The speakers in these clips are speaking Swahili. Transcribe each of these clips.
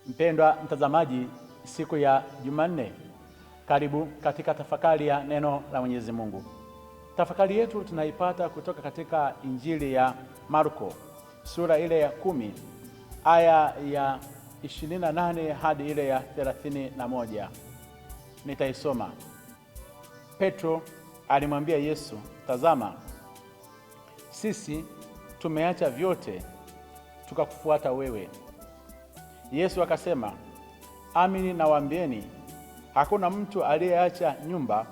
Mpendwa mtazamaji, siku ya Jumanne, karibu katika tafakari ya neno la Mwenyezi Mungu. Tafakari yetu tunaipata kutoka katika Injili ya Marko sura ile ya 10 aya ya 28 hadi ile ya 31. Nitaisoma. Petro alimwambia Yesu, "Tazama, sisi tumeacha vyote tukakufuata wewe." Yesu akasema, "Amini nawaambieni, hakuna mtu aliyeacha nyumba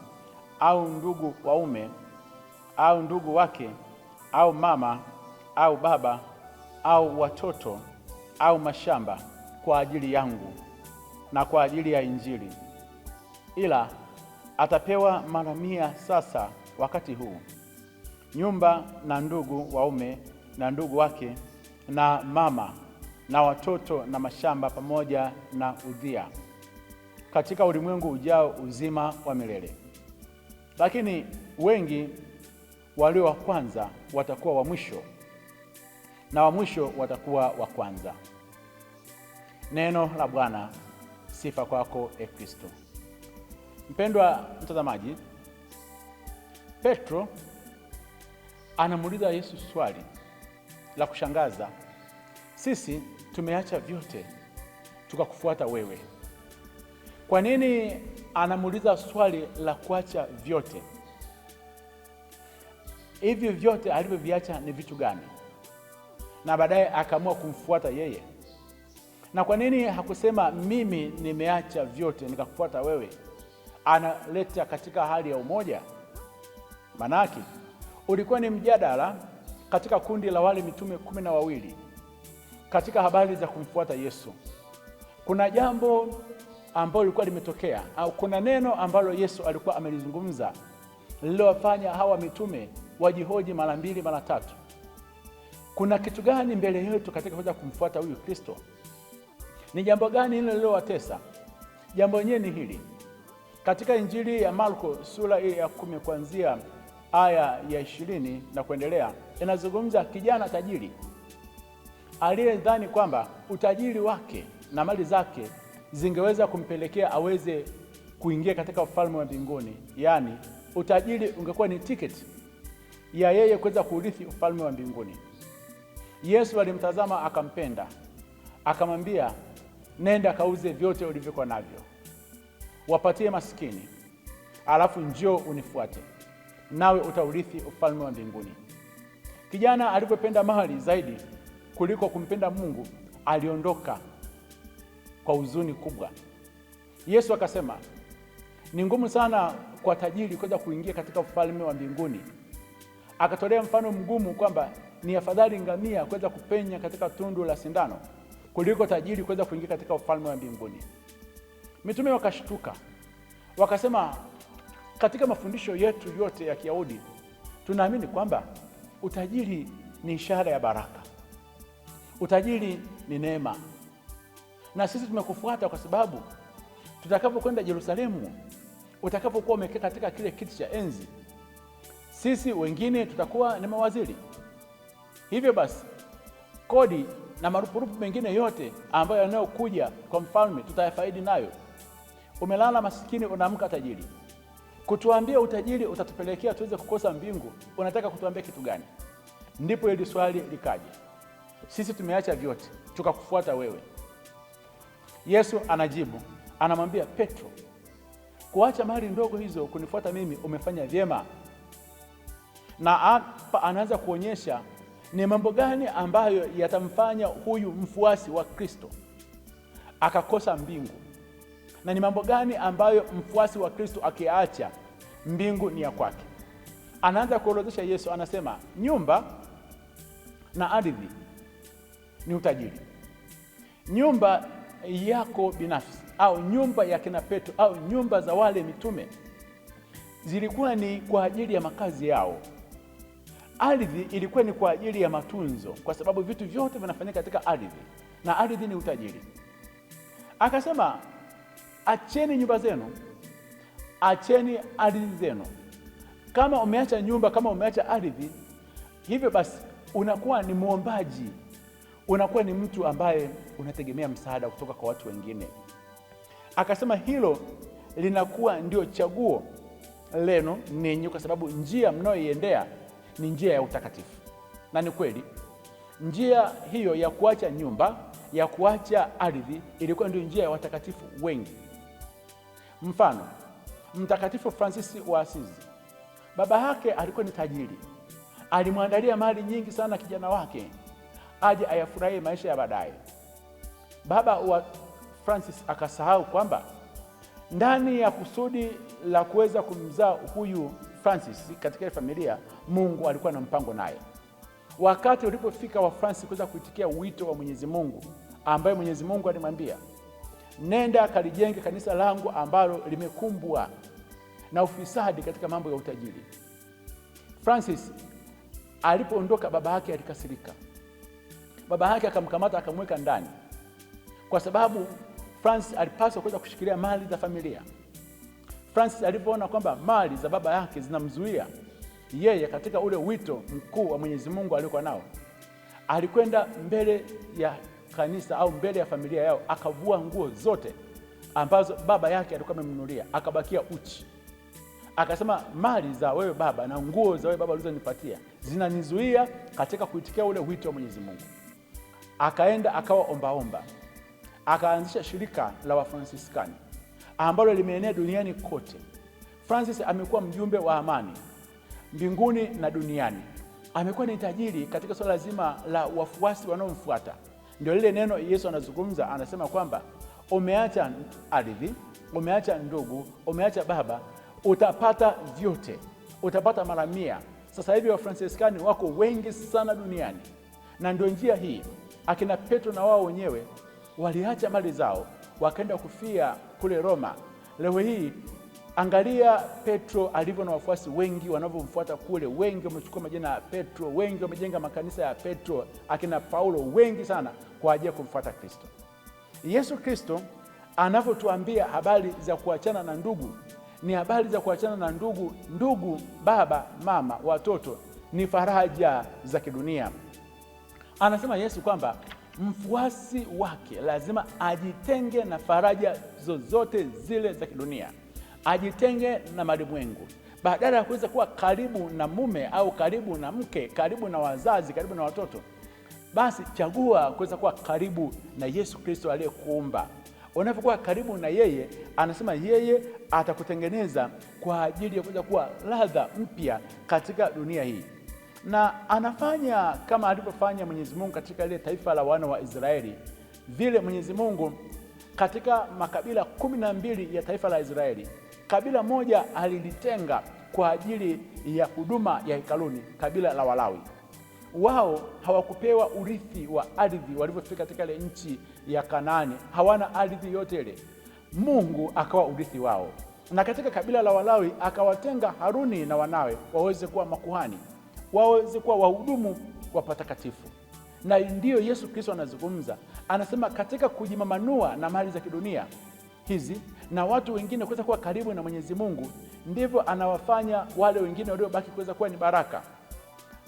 au ndugu waume au ndugu wake au mama au baba au watoto au mashamba kwa ajili yangu na kwa ajili ya Injili, ila atapewa mara 100 sasa wakati huu, nyumba na ndugu waume na ndugu wake na mama na watoto na mashamba pamoja na udhia, katika ulimwengu ujao uzima wa milele. Lakini wengi walio wa kwanza watakuwa wa mwisho, na wa mwisho watakuwa wa kwanza." Neno la Bwana. Sifa kwako, e Kristo. Mpendwa mtazamaji, Petro anamuuliza Yesu swali la kushangaza. Sisi tumeacha vyote tukakufuata wewe. Kwa nini anamuuliza swali la kuacha vyote? Hivi vyote alivyoviacha ni vitu gani? Na baadaye akaamua kumfuata yeye. Na kwa nini hakusema mimi nimeacha vyote nikakufuata wewe? Analeta katika hali ya umoja. Manake ulikuwa ni mjadala katika kundi la wale mitume 12 katika habari za kumfuata Yesu. Kuna jambo ambalo lilikuwa limetokea, au kuna neno ambalo Yesu alikuwa amelizungumza lililowafanya hawa mitume wajihoji mara 2 mara 3. Kuna kitu gani mbele yetu katika kuweza kumfuata huyu Kristo? Ni jambo gani hilo lililowatesa? Jambo lenyewe ni hili. Katika Injili ya Marko sura ya 10 kuanzia aya ya 20 na kuendelea, inazungumza kijana tajiri aliyedhani kwamba utajiri wake na mali zake zingeweza kumpelekea aweze kuingia katika ufalme wa mbinguni. Yaani utajiri ungekuwa ni tiketi ya yeye kuweza kurithi ufalme wa mbinguni. Yesu alimtazama, akampenda, akamwambia, "Nenda kauze vyote ulivyokuwa navyo, wapatie maskini, alafu njoo unifuate, nawe utaurithi ufalme wa mbinguni." Kijana alipopenda mali zaidi kuliko kumpenda Mungu, aliondoka kwa huzuni kubwa. Yesu akasema, ni ngumu sana kwa tajiri kuweza kuingia katika ufalme wa mbinguni. Akatolea mfano mgumu kwamba ni afadhali ngamia kuweza kupenya katika tundu la sindano kuliko tajiri kuweza kuingia katika ufalme wa mbinguni. Mitume wakashtuka, wakasema, katika mafundisho yetu yote ya Kiyahudi tunaamini kwamba utajiri ni ishara ya baraka, utajiri ni neema, na sisi tumekufuata kwa sababu tutakapokwenda Yerusalemu, utakapokuwa umekaa katika kile kiti cha enzi, sisi wengine tutakuwa ni mawaziri. Hivyo basi kodi na marupurupu mengine yote ambayo yanayokuja kwa mfalme tutayafaidi nayo. Umelala masikini, unaamka tajiri. Kutuambia utajiri utatupelekea tuweze kukosa mbingu, unataka kutuambia kitu gani? Ndipo hili swali likaje. Sisi tumeacha vyote tukakufuata wewe. Yesu anajibu, anamwambia Petro, kuacha mali ndogo hizo kunifuata mimi umefanya vyema. Na hapa anaanza kuonyesha ni mambo gani ambayo yatamfanya huyu mfuasi wa Kristo akakosa mbingu, na ni mambo gani ambayo mfuasi wa Kristo akiacha mbingu ni ya kwake. Anaanza kuorodhesha Yesu, anasema nyumba na ardhi ni utajiri. Nyumba yako binafsi au nyumba ya kina Petro au nyumba za wale mitume zilikuwa ni kwa ajili ya makazi yao. Ardhi ilikuwa ni kwa ajili ya matunzo, kwa sababu vitu vyote vinafanyika katika ardhi, na ardhi ni utajiri. Akasema, acheni nyumba zenu, acheni ardhi zenu. Kama umeacha nyumba, kama umeacha ardhi, hivyo basi unakuwa ni muombaji, unakuwa ni mtu ambaye unategemea msaada kutoka kwa watu wengine. Akasema hilo linakuwa ndio chaguo lenu ninyi, kwa sababu njia mnayoiendea ni njia ya utakatifu. Na ni kweli, njia hiyo ya kuacha nyumba, ya kuacha ardhi, ilikuwa ndio njia ya watakatifu wengi. Mfano, Mtakatifu Francis wa Asizi, baba yake alikuwa ni tajiri, alimwandalia mali nyingi sana kijana wake aje ayafurahie maisha ya baadaye. Baba wa Francis akasahau kwamba ndani ya kusudi la kuweza kumzaa huyu Francis katika familia, Mungu alikuwa na mpango naye. Wakati ulipofika wa Francis kuweza kuitikia wito wa Mwenyezi Mungu, ambaye Mwenyezi Mungu alimwambia, nenda kalijenge kanisa langu ambalo limekumbwa na ufisadi katika mambo ya utajiri. Francis alipoondoka, baba yake alikasirika. Baba yake akamkamata akamweka ndani, kwa sababu Francis alipaswa kuweza kushikilia mali za familia. Francis alipoona kwamba mali za baba yake zinamzuia yeye katika ule wito mkuu wa Mwenyezi Mungu aliokuwa nao, alikwenda mbele ya kanisa au mbele ya familia yao, akavua nguo zote ambazo baba yake alikuwa amemnunulia, akabakia uchi. Akasema, mali za wewe baba na nguo za wewe baba ulizonipatia zinanizuia katika kuitikia ule wito wa Mwenyezi Mungu. Akaenda akawa ombaomba, akaanzisha shirika la Wafransiskani ambalo limeenea duniani kote. Francis amekuwa mjumbe wa amani mbinguni na duniani. Amekuwa ni tajiri katika swala zima la wafuasi wanaomfuata. Ndio lile neno Yesu anazungumza, anasema kwamba umeacha ardhi, umeacha ndugu, umeacha baba, utapata vyote, utapata mara 100. Sasa hivi Wafransiskani wako wengi sana duniani, na ndio njia hii akina Petro na wao wenyewe waliacha mali zao wakaenda kufia kule Roma. Leo hii angalia Petro alivyo na wafuasi wengi wanavyomfuata kule, wengi wamechukua majina ya Petro, wengi wamejenga makanisa ya Petro, akina Paulo wengi sana kwa ajili ya kumfuata Kristo. Yesu Kristo anavyotuambia habari za kuachana na ndugu, ni habari za kuachana na ndugu, baba, mama, watoto, ni faraja za kidunia. Anasema Yesu kwamba mfuasi wake lazima ajitenge na faraja zozote zile za kidunia, ajitenge na malimwengu. Badala ya kuweza kuwa karibu na mume au karibu na mke, karibu na wazazi, karibu na watoto, basi chagua kuweza kuwa karibu na Yesu Kristo aliyekuumba. Unapokuwa karibu na yeye, anasema yeye atakutengeneza kwa ajili ya kuweza kuwa ladha mpya katika dunia hii. Na anafanya kama alivyofanya Mwenyezi Mungu katika ile taifa la wana wa Israeli. Vile Mwenyezi Mungu katika makabila 12 ya taifa la Israeli, kabila moja alilitenga kwa ajili ya huduma ya hekaluni, kabila la Walawi. Wao hawakupewa urithi wa ardhi walipofika katika ile nchi ya Kanaani, hawana ardhi yote ile. Mungu akawa urithi wao. Na katika kabila la Walawi akawatenga Haruni na wanawe waweze kuwa makuhani, waweze kuwa wahudumu wa patakatifu. Na ndiyo Yesu Kristo anazungumza, anasema katika kujimamanua na mali za kidunia hizi na watu wengine kuweza kuwa karibu na Mwenyezi Mungu, ndivyo anawafanya wale wengine waliobaki kuweza kuwa ni baraka.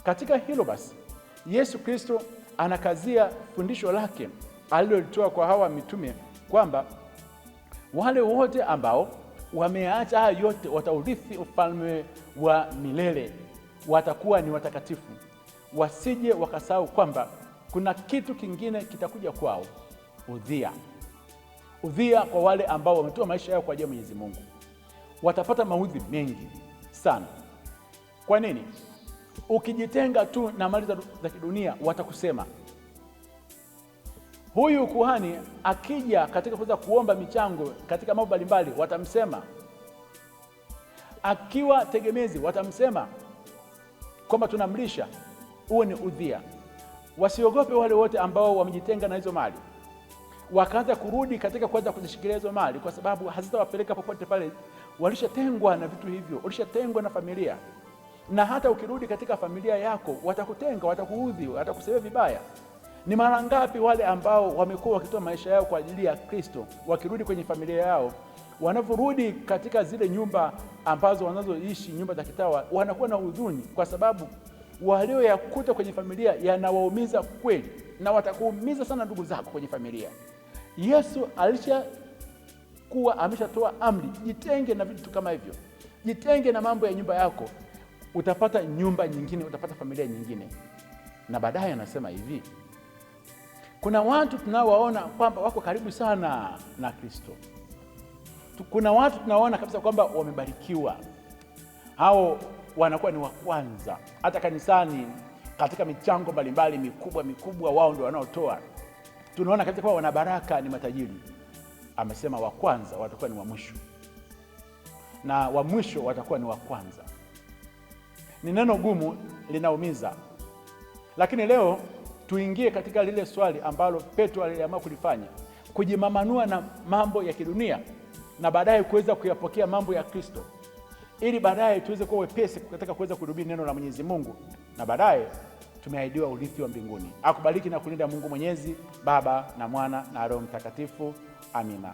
Katika hilo basi, Yesu Kristo anakazia fundisho lake alilolitoa kwa hawa mitume kwamba wale wote ambao wameacha haya yote wataurithi ufalme wa milele, watakuwa ni watakatifu. Wasije wakasahau kwamba kuna kitu kingine kitakuja kwao, udhia kwa wale ambao wametoa maisha yao kwa ajili ya Mwenyezi Mungu. Watapata maudhi mengi sana. Kwa nini? Ukijitenga tu na mali za kidunia, watakusema. Huyu kuhani akija katika kuweza kuomba michango katika mambo mbalimbali, watamsema. Akiwa tegemezi, watamsema kwamba tunamlisha. Huo ni udhia. Wasiogope wale wote ambao wamejitenga na hizo mali, wakaanza kurudi katika kuweza kuzishikilia hizo mali, kwa sababu hazitawapeleka popote pale. Walishatengwa na vitu hivyo, walishatengwa na familia. Na hata ukirudi katika familia yako, watakutenga, watakuudhi, watakusema vibaya. Ni mara ngapi wale ambao wamekuwa wakitoa maisha yao kwa ajili ya Kristo, wakirudi kwenye familia yao, wanaporudi katika zile nyumba ambazo wanazoishi, nyumba za kitawa, wanakuwa na huzuni, kwa sababu walioyakuta kwenye familia yanawaumiza kweli, na watakuumiza sana ndugu zako kwenye familia. Yesu alishakuwa ameshatoa amri, jitenge na vitu kama hivyo, jitenge na mambo ya nyumba yako, utapata nyumba nyingine, utapata familia nyingine. Na baadaye anasema hivi, kuna watu tunawaona kwamba wako karibu sana na Kristo, kuna watu tunawaona kabisa kwamba wamebarikiwa, hao wanakuwa ni wa kwanza hata kanisani, katika michango mbalimbali mikubwa, wao ndio wanaotoa. Tunaona kabisa kwamba wana baraka, ni matajiri. Amesema wa kwanza watakuwa ni wa mwisho, na wa mwisho watakuwa ni wa kwanza. Ni neno gumu, linaumiza, lakini leo tuingie katika lile swali ambalo Petro aliamua kulifanya, kujimamanua na mambo ya kidunia na baadaye kuweza kuyapokea mambo ya Kristo, ili baadaye tuweze kuwa wepesi katika kuweza kuhubiri neno la Mwenyezi Mungu, na baadaye tumeahidiwa urithi wa mbinguni. Akubariki na kulinda Mungu Mwenyezi, Baba na Mwana na Roho Mtakatifu. Amina.